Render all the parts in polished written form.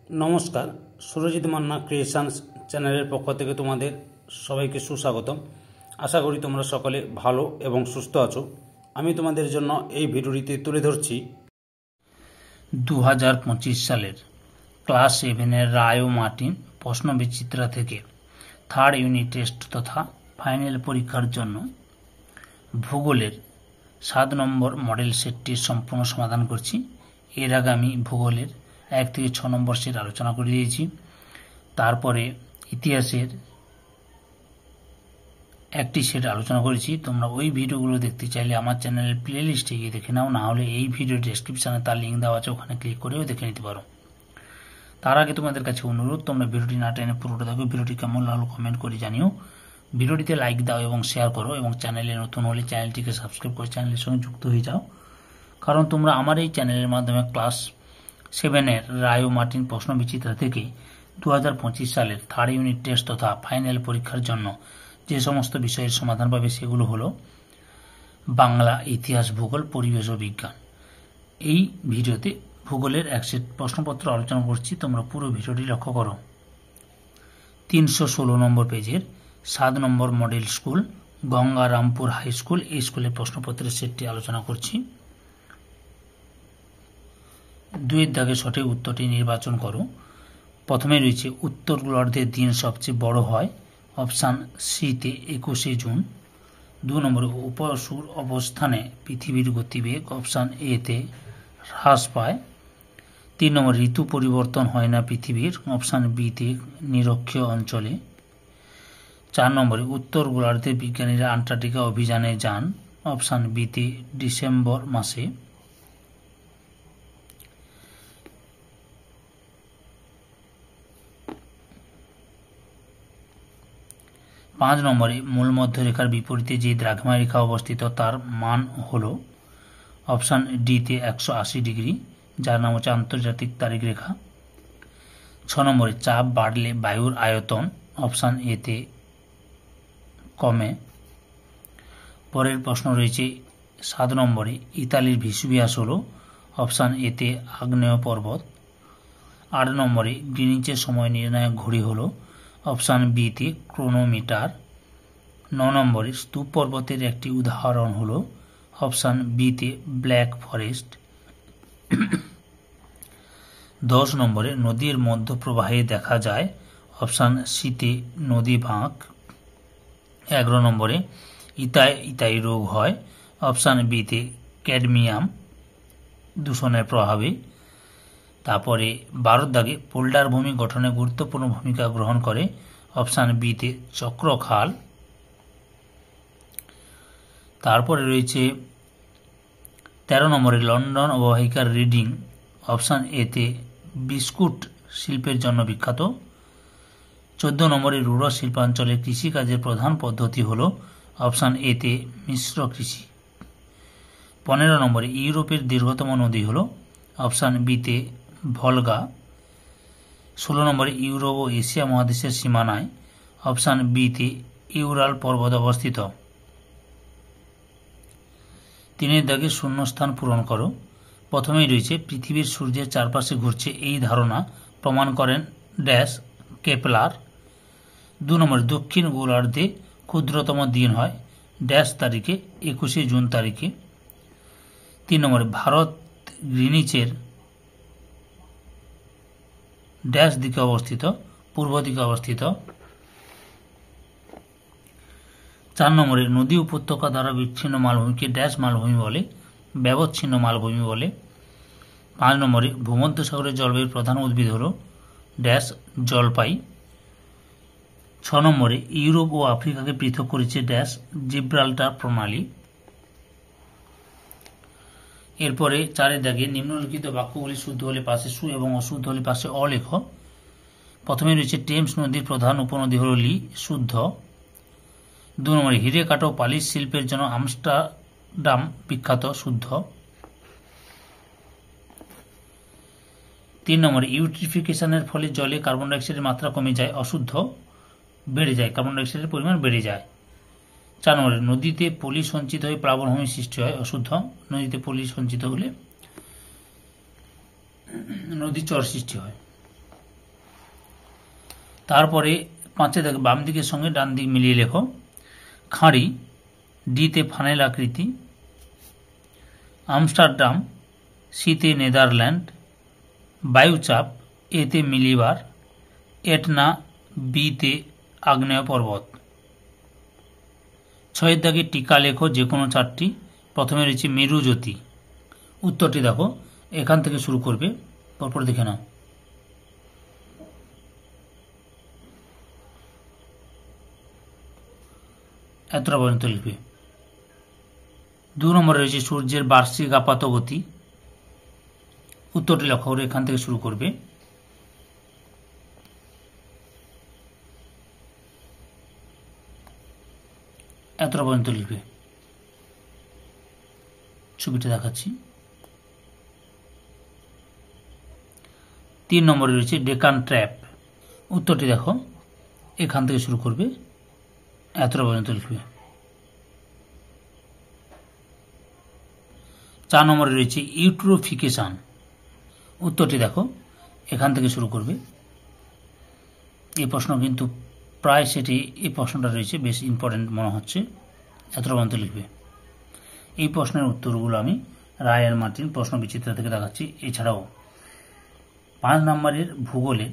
নমস্কার, সুরজিৎ মান্না ক্রিয়েশনস চ্যানেলের পক্ষ থেকে তোমাদের সবাইকে সুস্বাগতম। আশা করি তোমরা সকলে ভালো এবং সুস্থ আছো। আমি তোমাদের জন্য এই ভিডিওটিতে তুলে ধরছি 2025 সালের ক্লাস 7-এর রায় ও মার্টিন প্রশ্নবিচিত্রা থেকে থার্ড ইউনিট টেস্ট তথা ফাইনাল পরীক্ষার জন্য ভূগোলের 7 নম্বর মডেল সেটটির সম্পূর্ণ সমাধান করছি। এর আগে আমি ভূগোলের 1 থেকে 6 নম্বর সেট আলোচনা করে দিয়েছি। তারপরে ইতিহাসের একটি সেট আলোচনা করেছি। তোমরা ওই ভিডিওগুলো দেখতে চাইলে আমার চ্যানেলের প্লে লিস্টে গিয়ে দেখে নাও, না হলে এই ভিডিও ডেসক্রিপশানে তার লিঙ্ক দেওয়া আছে, ওখানে ক্লিক করেও দেখে নিতে পারো। তার আগে তোমাদের কাছে অনুরোধ, তোমরা ভিডিওটি না টেনে পুরোটা দেখো। ভিডিওটি কেমন লাগলো কমেন্ট করে জানিও। ভিডিওটিতে লাইক দাও এবং শেয়ার করো, এবং চ্যানেলে নতুন হলে চ্যানেলটিকে সাবস্ক্রাইব করে চ্যানেলের সঙ্গে যুক্ত হয়ে যাও। কারণ তোমরা আমার এই চ্যানেলের মাধ্যমে ক্লাস 7-এর রায় ও মার্টিন প্রশ্নবিচিত্রা থেকে 2025 সালের থার্ড ইউনিট টেস্ট তথা ফাইনাল পরীক্ষার জন্য যে সমস্ত বিষয়ের সমাধান পাবে সেগুলো হলো বাংলা, ইতিহাস, ভূগোল, পরিবেশ ও বিজ্ঞান। এই ভিডিওতে ভূগোলের এক সেট প্রশ্নপত্র আলোচনা করছি, তোমরা পুরো ভিডিওটি লক্ষ্য করো। 316 নম্বর পেজের 7 number model school Gangarampur high school, এই স্কুলের প্রশ্নপত্রের সেটটি আলোচনা করছি। 2-এর দাগে সঠিক উত্তরটি নির্বাচন করো। প্রথমে রয়েছে উত্তর গোলার্ধের দিন সবচেয়ে বড় হয়, অপশান সিতে 21শে জুন। 2 নম্বরে উপসূর অবস্থানে পৃথিবীর গতিবেগ, অপশান এতে হ্রাস পায়। 3 নম্বর ঋতু পরিবর্তন হয় না পৃথিবীর, অপশান বিতে নিরক্ষীয় অঞ্চলে। 4 নম্বরে উত্তর গোলার্ধে বিজ্ঞানীরা আন্টার্কটিকা অভিযানে যান, অপশান বিতে ডিসেম্বর মাসে। 5 নম্বরে মূল মধ্যরেখার বিপরীতে যে দ্রাঘিমা রেখা অবস্থিত তার মান হল, অপশান ডিতে 180 ডিগ্রি, যার নাম হচ্ছে আন্তর্জাতিক তারিখ রেখা। 6 নম্বরে চাপ বাড়লে বায়ুর আয়তন, অপশান এতে কমে। পরের প্রশ্ন রয়েছে 7 নম্বরে ইতালির ভেসুভিয়াস হল, অপশান এতে আগ্নেয় পর্বত। 8 নম্বরে গ্রিনিচের সময় নির্ণায়ক ঘড়ি হল, অপশান বিতে ক্রোনোমিটার। 9 নম্বরে স্তূপ পর্বতের একটি উদাহরণ হল, অপশান বিতে ব্ল্যাক ফরেস্ট। 10 নম্বরে নদীর মধ্য প্রবাহে দেখা যায়, অপশান সিতে নদী বাঁক। 11 নম্বরে ইতাই রোগ হয়, অপশান বিতে ক্যাডমিয়াম দূষণের প্রভাবে। তারপরে 12 দাগে পোল্ডার ভূমি গঠনে গুরুত্বপূর্ণ ভূমিকা গ্রহণ করে, অপশান বিতে চক্রখাল। তারপরে রয়েছে 13 নম্বরে লন্ডন অববাহিকার রিডিং, অপশান এতে বিস্কুট শিল্পের জন্য বিখ্যাত। 14 নম্বরে রুরাল শিল্পাঞ্চলে কৃষিকাজের প্রধান পদ্ধতি হল, অপশান এতে মিশ্র কৃষি। 15 নম্বরে ইউরোপের দীর্ঘতম নদী হল, অপশান বিতে ভলগা। 16 নম্বরে ইউরোপ ও এশিয়া মহাদেশের সীমানায়, অপশান বিতে ইউরাল পর্বত অবস্থিত। 3-এর দাগে শূন্যস্থান পূরণ করো। প্রথমেই রয়েছে পৃথিবীর সূর্যের চারপাশে ঘুরছে, এই ধারণা প্রমাণ করেন ড্যাশ কেপলার। 2 নম্বরে দক্ষিণ গোলার্ধে ক্ষুদ্রতম দিন হয় ড্যাশ তারিখে, 21শে জুন তারিখে। 3 নম্বরে ভারত গ্রিনিচের ড্যাশ দিকে অবস্থিত, পূর্ব দিকে অবস্থিত। 4 নম্বরে নদী উপত্যকা দ্বারা বিচ্ছিন্ন মালভূমিকে ড্যাশ মালভূমি বলে, ব্যবচ্ছিন্ন মালভূমি বলে। 5 নম্বরে ভূমধ্যসাগরের জলবায়ুর প্রধান উদ্ভিদ হল ড্যাশ জলপাই। 6 নম্বরে ইউরোপ ও আফ্রিকাকে পৃথক করেছে ড্যাশ জিব্রাল্টার প্রণালী। এরপরে 4-এর দাগে নিম্নলিখিত বাক্যগুলি শুদ্ধ হলে পাশে সু এবং অশুদ্ধ হলে পাশে অ লেখ। প্রথমে রয়েছে টেমস নদীর প্রধান উপনদী হল লি, শুদ্ধ। 2 নম্বরে হিরে কাটা ও পালিশ শিল্পের জন্য আমস্টারডাম বিখ্যাত, শুদ্ধ। 3 নম্বরে ইউট্রিফিকেশনের ফলে জলে কার্বন ডাইঅক্সাইডের মাত্রা কমে যায়, অশুদ্ধ, বেড়ে যায়, কার্বন ডাইঅক্সাইডের পরিমাণ বেড়ে যায়। 4 নম্বরে নদীতে পলি সঞ্চিত হয়ে প্লাবনভূমি সৃষ্টি হয়, অশুদ্ধ, নদীতে পলি সঞ্চিত হলে নদী চর সৃষ্টি হয়। তারপরে 5 দাগে বাম দিকের সঙ্গে ডান দিক মিলিয়ে লেখো। খাঁড়ি, ডিতে ফানেল আকৃতি। আমস্টারডাম, সিতে নেদারল্যান্ড। বায়ুচাপ, এতে মিলিবার। এটনা, বিতে আগ্নেয় পর্বত। 6 দাগে টিকা লেখো যে কোনো 4টি। প্রথমে রয়েছে মেরুজ্যোতি। উত্তরটি দেখো, এখান থেকে শুরু করবে, পরপর দেখে নাও। এতটা পর্যন্ত লিখবে। 2 নম্বরে রয়েছে সূর্যের বার্ষিক আপাত গতি। উত্তরটি লক্ষ্য করে এখান থেকে শুরু করবে। এতটা পর্যন্ত লিখবে। ছবিটা দেখাচ্ছি। 3 নম্বরে রয়েছে ডেকান ট্র্যাপ। উত্তরটি দেখো, এখান থেকে শুরু করবে, এতটা পর্যন্ত লিখবে। 4 নম্বরে রয়েছে ইউট্রোফিকেশন। উত্তরটি দেখো, এখান থেকে শুরু করবে। এই প্রশ্ন কিন্তু প্রায় সেটি, এই প্রশ্নটা রয়েছে বেশ ইম্পর্টেন্ট মনে হচ্ছে, এতটা পর্যন্ত লিখবে। এই প্রশ্নের উত্তরগুলো আমি রায় আর মার্টিন প্রশ্ন বিচিত্রা থেকে দেখাচ্ছি। এছাড়াও 5 নম্বরের ভূগোলে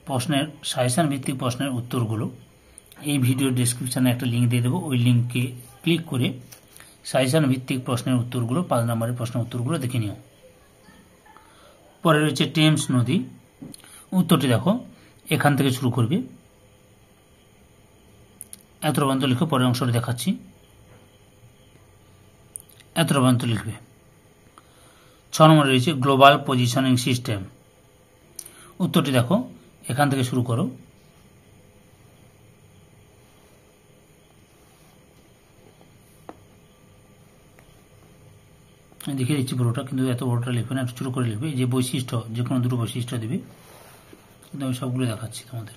প্রশ্নের সাজেশন ভিত্তিক প্রশ্নের উত্তরগুলো এই ভিডিওর ডেসক্রিপশানে একটা লিঙ্ক দিয়ে দেবো। ওই লিঙ্কে ক্লিক করে সাজেশন ভিত্তিক প্রশ্নের উত্তরগুলো, 5 নম্বরের প্রশ্নের উত্তরগুলো দেখে নিও। পরে রয়েছে টেমস নদী। উত্তরটি দেখো, এখান থেকে শুরু করবে, এতটা পর্যন্ত লিখো। পরের অংশটি দেখাচ্ছি, এতটা পর্যন্ত লিখবে। 6 নম্বরে রয়েছে গ্লোবাল পজিশনিং সিস্টেম। উত্তরটি দেখো, এখান থেকে শুরু করো। দেখিয়ে দিচ্ছি পুরোটা, কিন্তু এত বড়টা লিখবে না, ছোটো করে লিখবে। যে বৈশিষ্ট্য, যে কোনো 2 বৈশিষ্ট্য দেবে, কিন্তু আমি সবগুলো দেখাচ্ছি তোমাদের।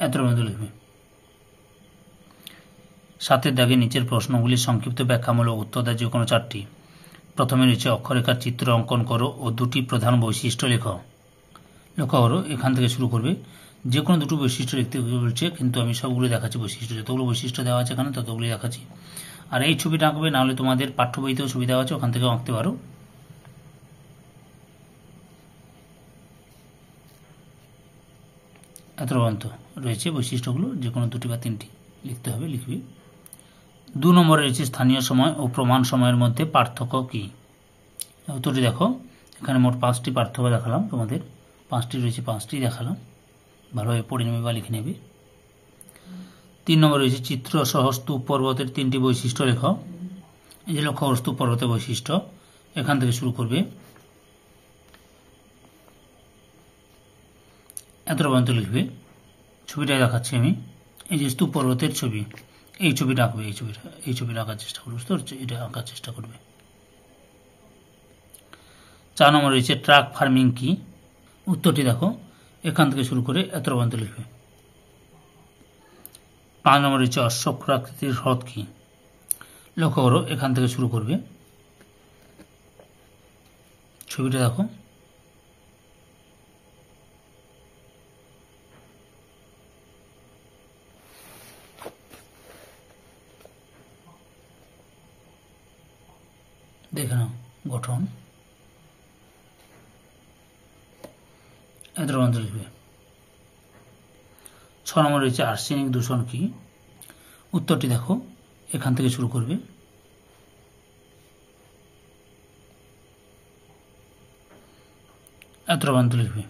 এতটা পর্যন্ত লিখবে। 7 দাগে নিচের প্রশ্নগুলির সংক্ষিপ্ত ব্যাখ্যামূলক উত্তর দেয় যে কোনো 4টি। প্রথমে রয়েছে অক্ষরেখার চিত্র অঙ্কন করো ও 2টি প্রধান বৈশিষ্ট্য লেখো। লক্ষ্য করো, এখান থেকে শুরু করবে। যে কোনো 2টি বৈশিষ্ট্য লিখতে বলছে, কিন্তু আমি সবগুলো দেখাচ্ছি বৈশিষ্ট্য, যতগুলো বৈশিষ্ট্য দেওয়া আছে এখানে ততগুলি দেখাচ্ছি। আর এই ছবিটা আঁকবে, নাহলে তোমাদের পাঠ্য বইতেও ছবি দেওয়া আছে, ওখান থেকেও আঁকতে পারো। এত পর্যন্ত রয়েছে বৈশিষ্ট্যগুলো, যে কোনো 2টি বা 3টি লিখতে হবে, লিখবে। 2 নম্বরে রয়েছে স্থানীয় সময় ও প্রমাণ সময়ের মধ্যে পার্থক্য কী। উত্তরটি দেখো, এখানে মোট 5টি পার্থক্য দেখালাম তোমাদের, 5টি রয়েছে, 5টি দেখালাম, ভালোভাবে পড়ে নেবে বা লিখে নেবে। 3 নম্বরে রয়েছে চিত্র সহ স্তূপ পর্বতের 3টি বৈশিষ্ট্য লেখো। এই যে লক্ষ্য করো, স্তূপ পর্বতের বৈশিষ্ট্য, এখান থেকে শুরু করবে, এতটা পর্যন্ত লিখবে। ছবিটা দেখাচ্ছি আমি, এই যে স্তূপ পর্বতের ছবি, এই ছবিটা আঁকবে, এই ছবিটা আঁকার চেষ্টা করবে, বুঝতে পারছো, এটা আঁকার চেষ্টা করবে। 4 নম্বর রয়েছে ট্রাক ফার্মিং কি। উত্তরটি দেখো, এখান থেকে শুরু করে এতটা পর্যন্ত লিখবে। 5 নম্বর রয়েছে অশ্বক্ষুরাকৃতির হ্রদ কি। লক্ষ্য করো, এখান থেকে শুরু করবে, ছবিটা দেখো। দেখে নাও গঠন, এত পর্যন্ত লিখবে। 6 নম্বর রয়েছে আর্সেনিক দূষণ কি। উত্তরটি দেখো, এখান থেকে শুরু করবে, এত পর্যন্ত লিখবে।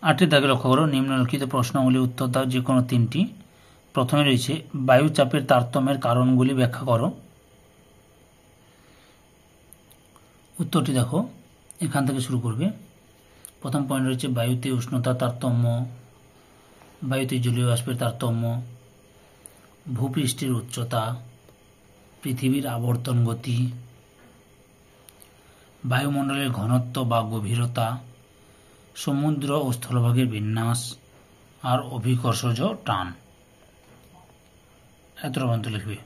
8 দাগে লক্ষ্য করো, নিম্নলিখিত প্রশ্নগুলি উত্তর দাও যে কোনো 3টি। প্রথমে রয়েছে বায়ুচাপের তারতম্যের কারণগুলি ব্যাখ্যা করো। উত্তরটি দেখো, এখান থেকে শুরু করবে। প্রথম পয়েন্ট রয়েছে বায়ুতে উষ্ণতার তারতম্য, বায়ুতে জলীয় বাষ্পের তারতম্য, ভূপৃষ্ঠের উচ্চতা, পৃথিবীর আবর্তন গতি, বায়ুমণ্ডলের ঘনত্ব বা গভীরতা, সমুদ্র ও স্থলভাগের বিন্যাস, আর অভিকর্ষজ টান। এতটা পর্যন্ত লিখবে।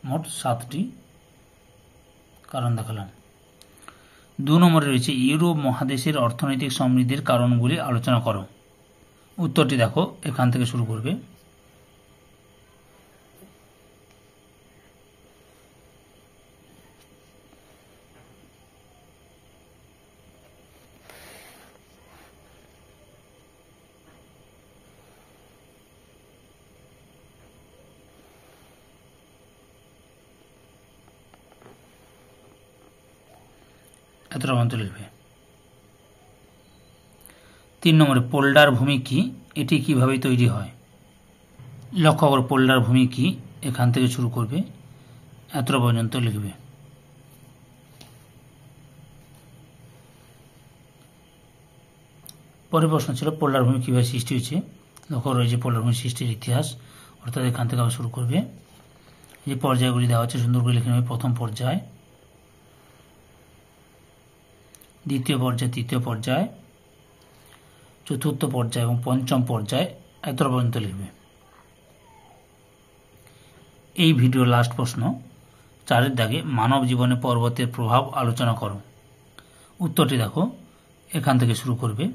মোট 7টি কারণ দেখালাম। 2 নম্বরে রয়েছে ইউরোপ মহাদেশের অর্থনৈতিক সমৃদ্ধির কারণগুলি আলোচনা করো। উত্তরটি দেখো, এখান থেকে শুরু করবে। এতটা পর্যন্ত লিখবে। 3 নম্বরে পোল্ডার ভূমি কি, এটি কিভাবে তৈরি হয়। লক্ষ্য করো পোল্ডার ভূমি কি, এখান থেকে শুরু করবে, এতটা পর্যন্ত লিখবে। পরের প্রশ্ন ছিল পোল্ডার ভূমি কিভাবে সৃষ্টি হয়েছে। লক্ষ্য রয়েছে পোল্ডার ভূমি সৃষ্টির ইতিহাস, অর্থাৎ এখান থেকে আবার শুরু করবে। যে পর্যায়গুলি দেওয়া হচ্ছে সুন্দর করে লিখে নেবে। প্রথম পর্যায়, দ্বিতীয় পর্যায়, তৃতীয় পর্যায়, চতুর্থ পর্যায় এবং পঞ্চম পর্যায়, এতটা পর্যন্ত লিখবে। এই ভিডিও লাস্ট প্রশ্ন 4-এর দাগে মানব জীবনে পর্বতের প্রভাব আলোচনা করো। উত্তরটি দেখো, এখান থেকে শুরু করবে।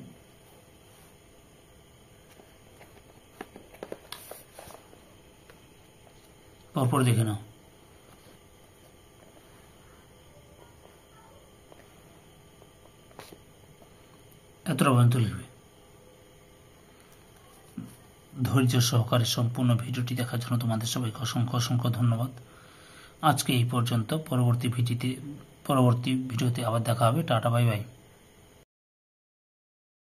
পরপর দেখে নাও। এতটা পর্যন্ত লিখবে। ধৈর্য সহকারে সম্পূর্ণ ভিডিওটি দেখার জন্য তোমাদের সবাইকে অসংখ্য অসংখ্য ধন্যবাদ। আজকে এই পর্যন্ত। পরবর্তী ভিডিওতে আবার দেখা হবে। Tata, bye bye.